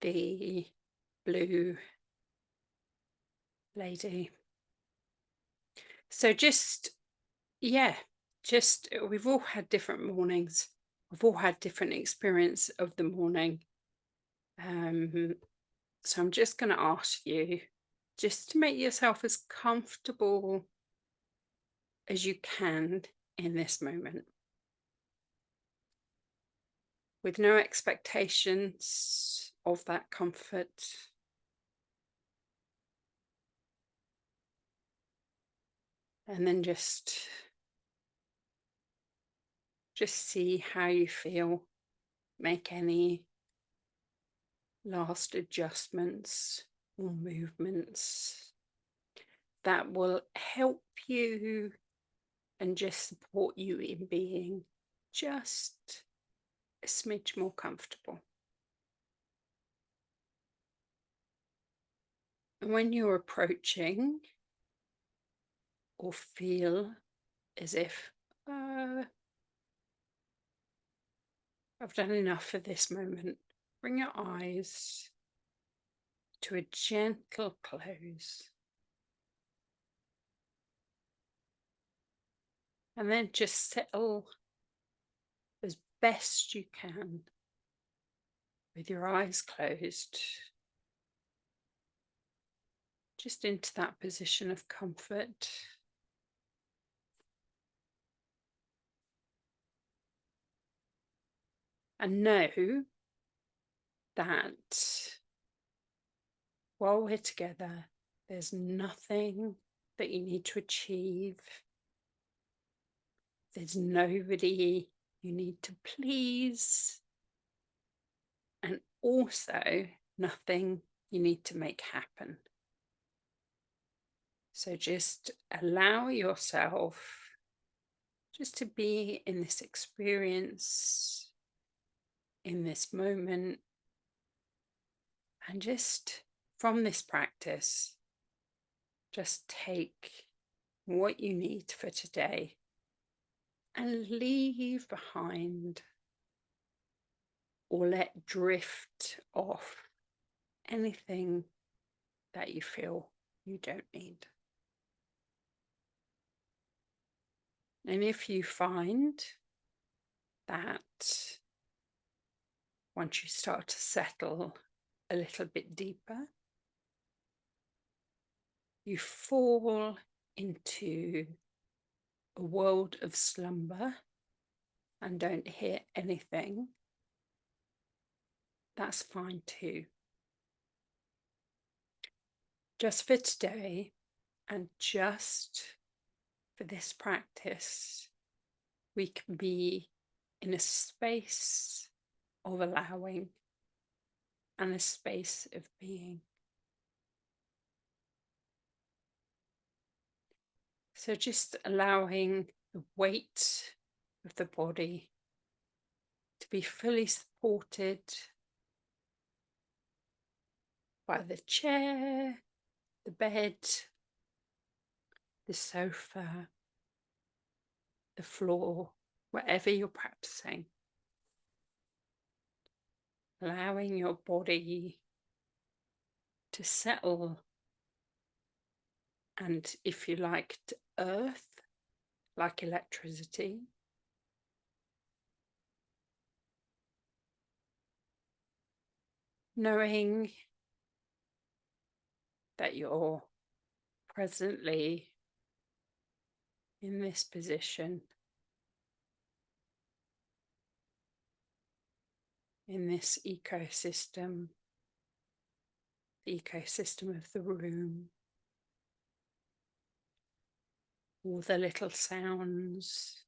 the blue lady. So we've all had different mornings. We've all had different experience of the morning. So I'm just going to ask you just to make yourself as comfortable as you can in this moment, with no expectations of that comfort. And then just see how you feel. Make any last adjustments or movements that will help you and just support you in being just a smidge more comfortable. And when you're approaching or feel as if, I've done enough for this moment, bring your eyes to a gentle close. And then just settle as best you can with your eyes closed, just into that position of comfort. And know that while we're together, there's nothing that you need to achieve. There's nobody you need to please. And also nothing you need to make happen. So just allow yourself just to be in this experience, in this moment, and just from this practice, just take what you need for today and leave behind or let drift off anything that you feel you don't need. And if you find that once you start to settle a little bit deeper, you fall into a world of slumber and don't hear anything, that's fine too. Just for today and just for this practice, we can be in a space of allowing and a space of being. So just allowing the weight of the body to be fully supported by the chair, the bed, the sofa, the floor, wherever you're practicing. Allowing your body to settle and, if you like, to earth like electricity. Knowing that you're presently in this position, in this ecosystem, the ecosystem of the room, all the little sounds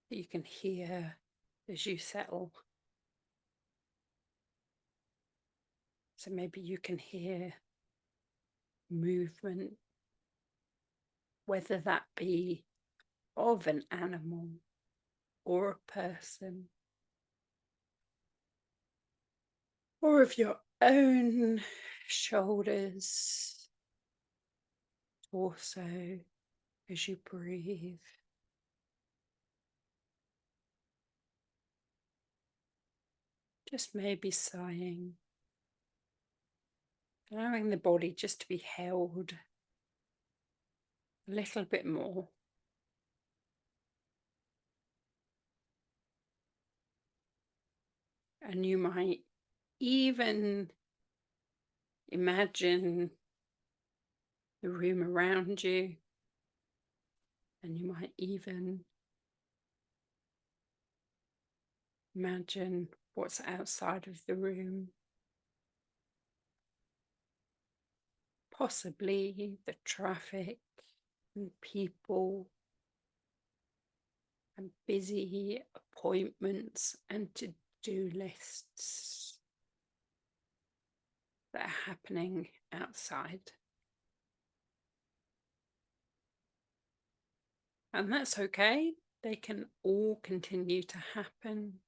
that you can hear as you settle. So maybe you can hear movement, whether that be of an animal or a person, or of your own shoulders, torso, as you breathe. Just maybe sighing, allowing the body just to be held a little bit more. And you might even imagine the room around you, and you might even imagine what's outside of the room. Possibly the traffic and people and busy appointments and to-do lists that are happening outside. And that's okay. They can all continue to happen.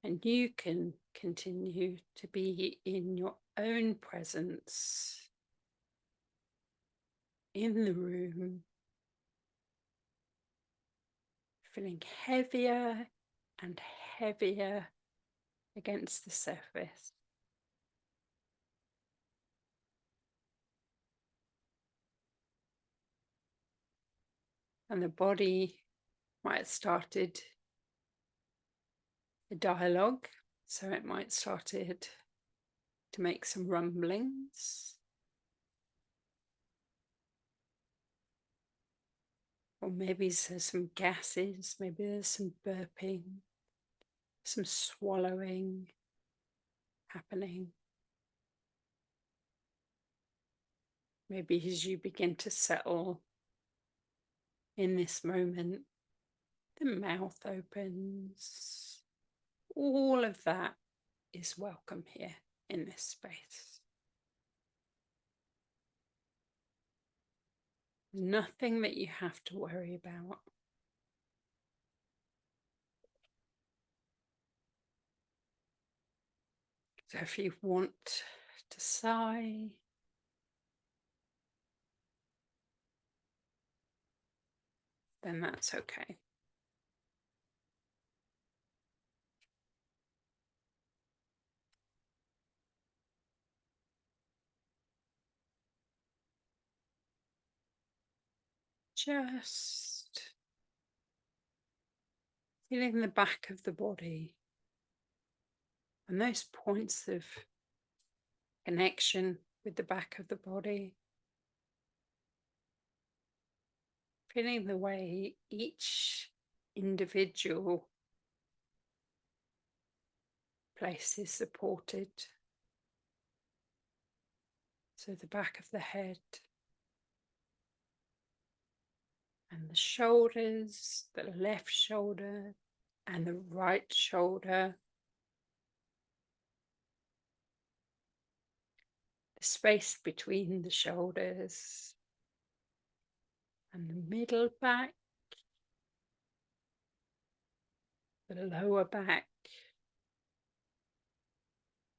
And you can continue to be in your own presence in the room, feeling heavier and heavier against the surface. And the body might have started a dialogue, so it might started to make some rumblings. Or maybe there's some gases, maybe there's some burping, some swallowing happening. Maybe as you begin to settle in this moment, the mouth opens. All of that is welcome here in this space. Nothing that you have to worry about. So if you want to sigh, then that's okay. Just feeling the back of the body and those points of connection with the back of the body. Feeling the way each individual place is supported. So the back of the head and the shoulders, the left shoulder and the right shoulder. The space between the shoulders and the middle back, the lower back,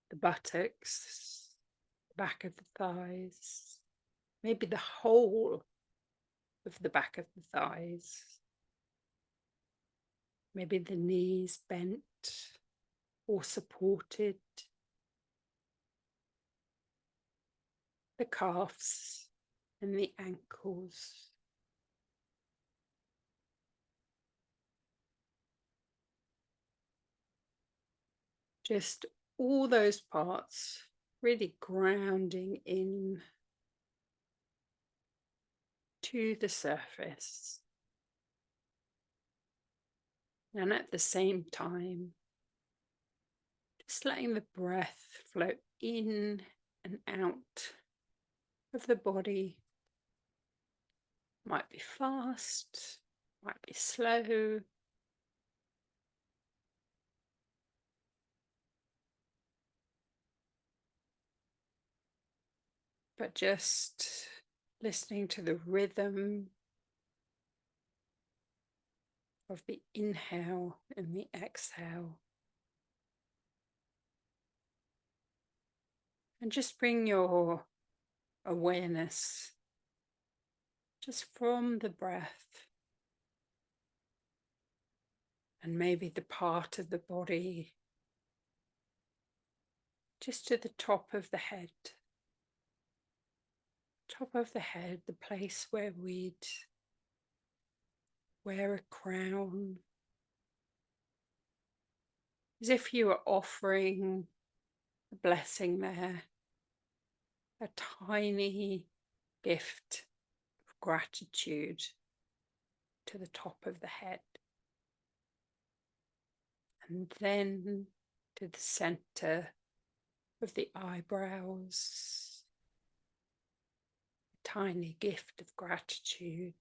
the buttocks, the back of the thighs, maybe the whole of the back of the thighs, maybe the knees bent or supported, the calves and the ankles. Just all those parts really grounding in to the surface. And at the same time, just letting the breath flow in and out of the body. Might be fast, might be slow. But just listening to the rhythm of the inhale and the exhale. And just bring your awareness just from the breath And maybe the part of the body just to the top of the head. Top of the head, the place where we'd wear a crown. As if you were offering a blessing there, a tiny gift of gratitude to the top of the head. And then to the center of the eyebrows, a tiny gift of gratitude.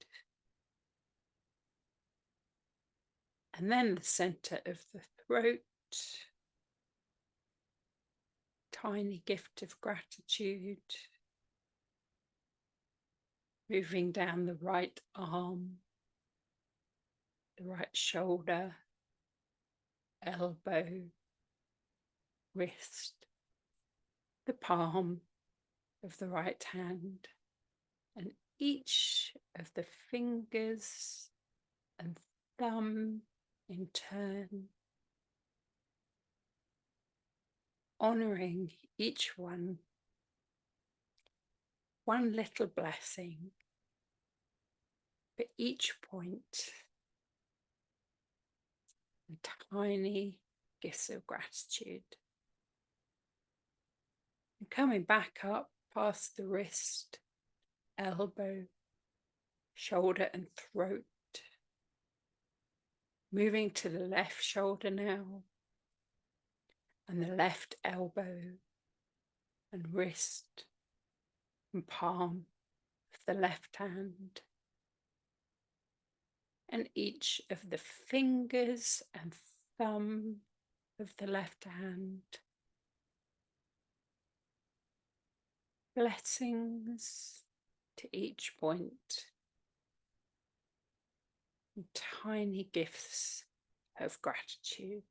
And then the center of the throat, tiny gift of gratitude. Moving down the right arm, the right shoulder, elbow, wrist, the palm of the right hand, and each of the fingers and thumb in turn, honoring each one little blessing for each point, and tiny gifts of gratitude. And coming back up past the wrist, elbow, shoulder and throat, moving to the left shoulder now, and the left elbow and wrist and palm of the left hand, and each of the fingers and thumb of the left hand. Blessings to each point, and tiny gifts of gratitude.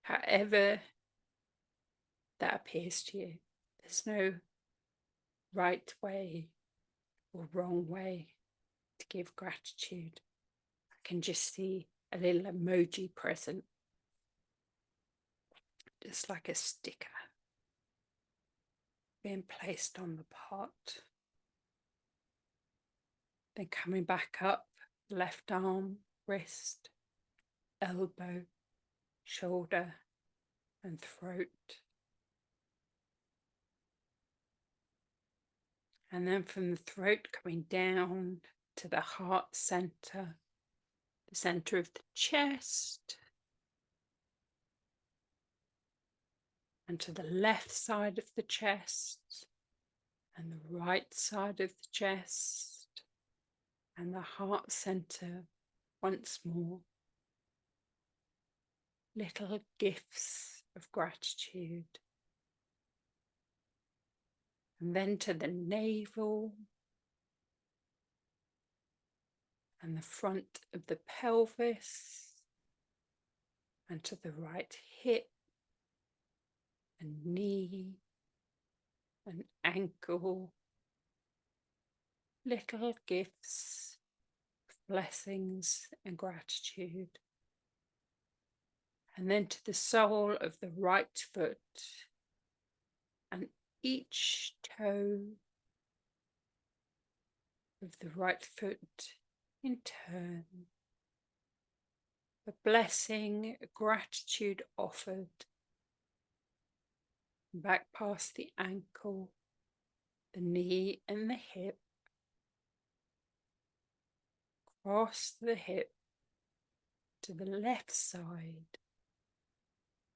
However that appears to you, there's no right way or wrong way to give gratitude. I can just see a little emoji present, just like a sticker being placed on the pot. Then coming back up, left arm, wrist, elbow, shoulder and throat. And then from the throat coming down to the heart center, the center of the chest, and to the left side of the chest, and the right side of the chest, and the heart center once more. Little gifts of gratitude. And then to the navel, and the front of the pelvis, and to the right hip, and knee, and ankle. Little gifts of blessings and gratitude. And then to the sole of the right foot, and each toe of the right foot in turn. A blessing, a gratitude offered. Back past the ankle, the knee and the hip. Across the hip to the left side.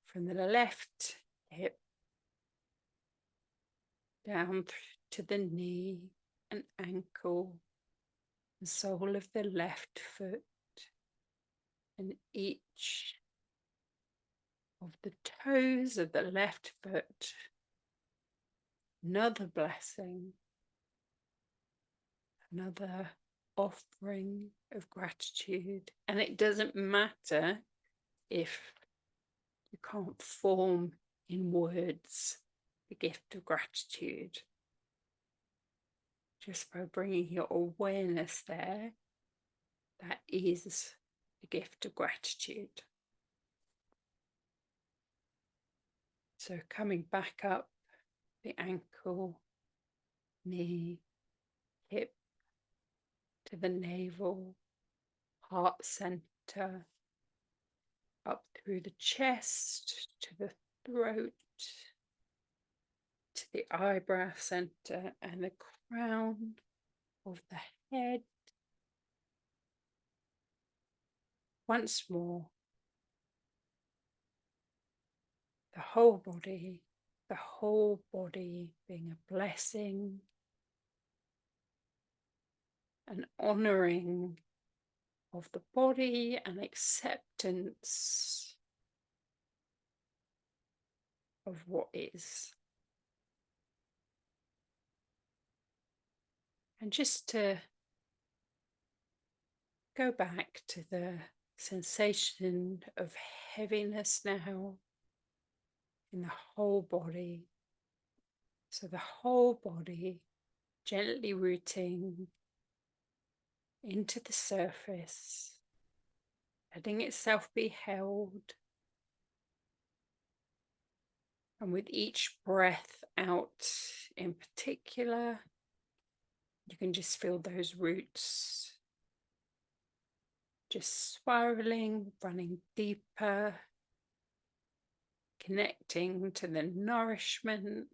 From the left hip down to the knee and ankle, the sole of the left foot, and each of the toes of the left foot. Another blessing, another offering of gratitude. And it doesn't matter if you can't form in words the gift of gratitude. Just by bringing your awareness there, That is the gift of gratitude. So coming back up the ankle, knee, hip, to the navel, heart center, up through the chest, to the throat, to the eyebrow center and the crown of the head. Once more, the whole body being a blessing, an honoring of the body and acceptance of what is. And just to go back to the sensation of heaviness now in the whole body. So the whole body gently rooting into the surface, letting itself be held. And with each breath out in particular, you can just feel those roots just spiraling, running deeper, connecting to the nourishment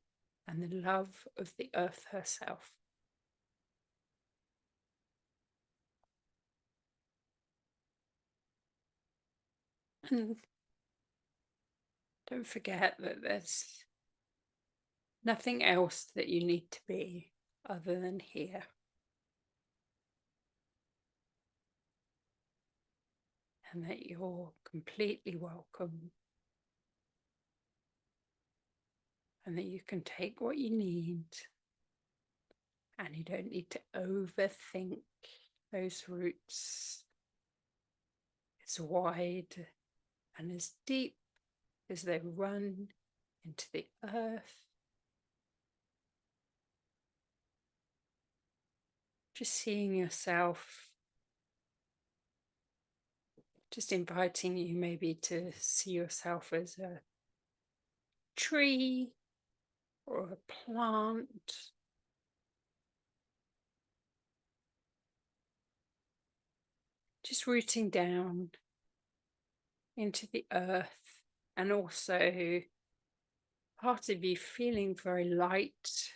and the love of the earth herself. And don't forget that there's nothing else that you need to be other than here. And that you're completely welcome. And that you can take what you need. And you don't need to overthink those roots. As wide and as deep as they run into the earth. Just seeing yourself, just inviting you maybe to see yourself as a tree or a plant. Just rooting down into the earth, and also part of you feeling very light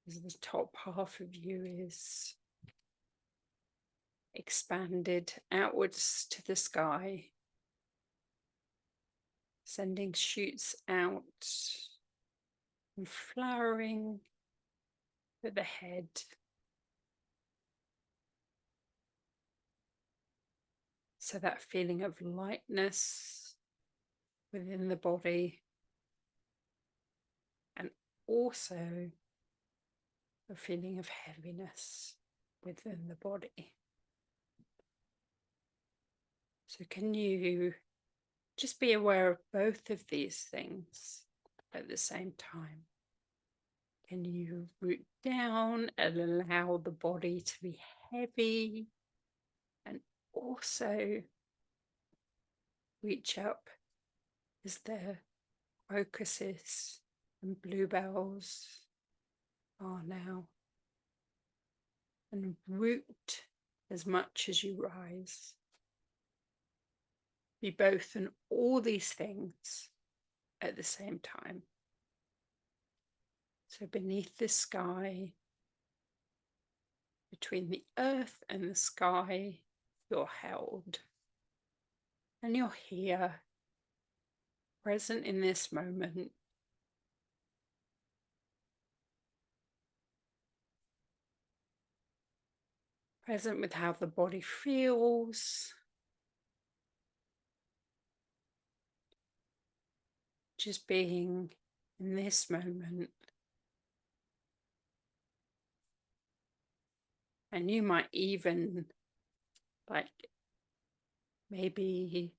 as the top half of you is expanded outwards to the sky, sending shoots out and flowering at the head. So that feeling of lightness within the body, and also a feeling of heaviness within the body. So can you just be aware of both of these things at the same time? Can you root down and allow the body to be heavy, and also reach up as the crocuses and bluebells are now, and root as much as you rise. Be both and all these things at the same time. So beneath the sky, between the earth and the sky, you're held. And you're here, present in this moment. Present with how the body feels. Just being in this moment. And you might even, like, maybe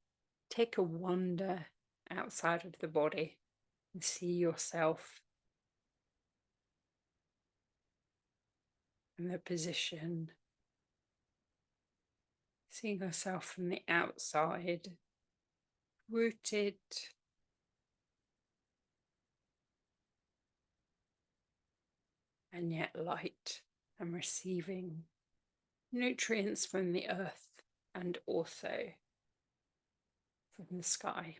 take a wander outside of the body and see yourself in the position seeing yourself from the outside, rooted and yet light, and receiving nutrients from the earth and also from the sky.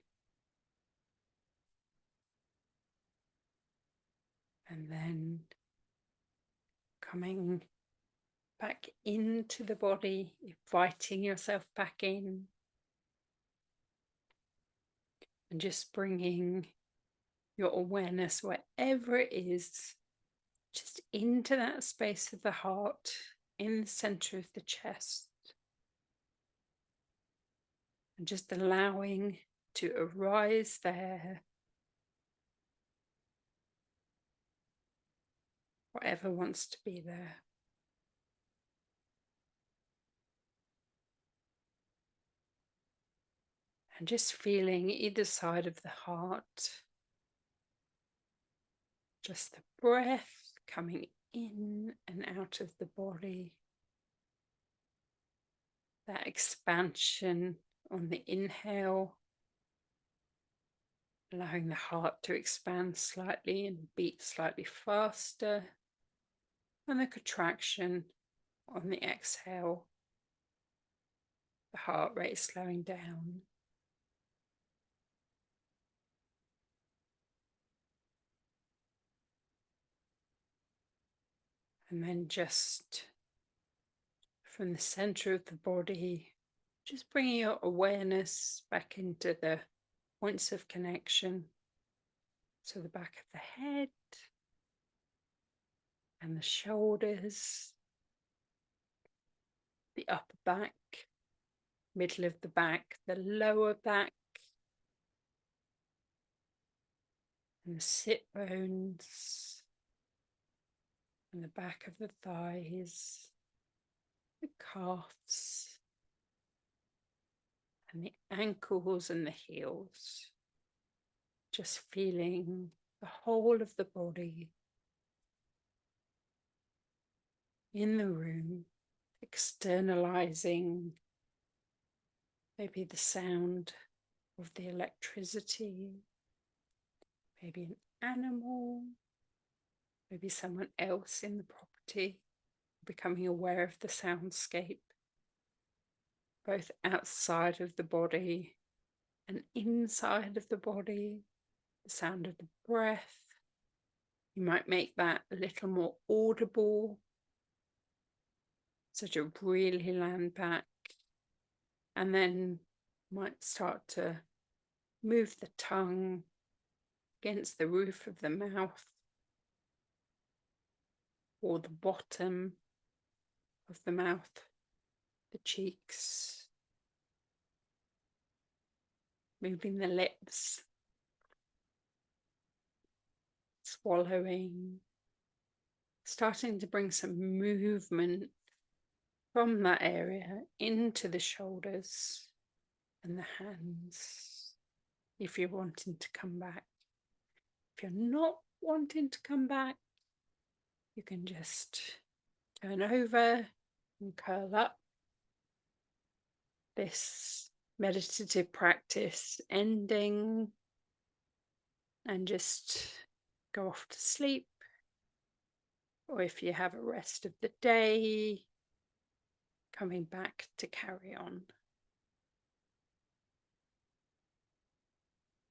And then coming back into the body, inviting yourself back in, and just bringing your awareness, wherever it is, just into that space of the heart, in the center of the chest, and just allowing to arise there whatever wants to be there. And just feeling either side of the heart, just the breath coming in and out of the body, that expansion on the inhale, allowing the heart to expand slightly and beat slightly faster, and the contraction on the exhale, the heart rate slowing down. And then just from the center of the body, just bringing your awareness back into the points of connection. So the back of the head and the shoulders, the upper back, middle of the back, the lower back, and the sit bones, and the back of the thighs, the calves, and the ankles and the heels. Just feeling the whole of the body in the room, externalizing maybe the sound of the electricity, maybe an animal, maybe someone else in the property, becoming aware of the soundscape, both outside of the body and inside of the body, the sound of the breath. You might make that a little more audible, so to really land back, and then might start to move the tongue against the roof of the mouth or the bottom of the mouth, the cheeks, moving the lips, swallowing, starting to bring some movement from that area into the shoulders and the hands, if you're wanting to come back. If you're not wanting to come back, you can just turn over and curl up. This meditative practice ending, and just go off to sleep. Or if you have a rest of the day, coming back to carry on.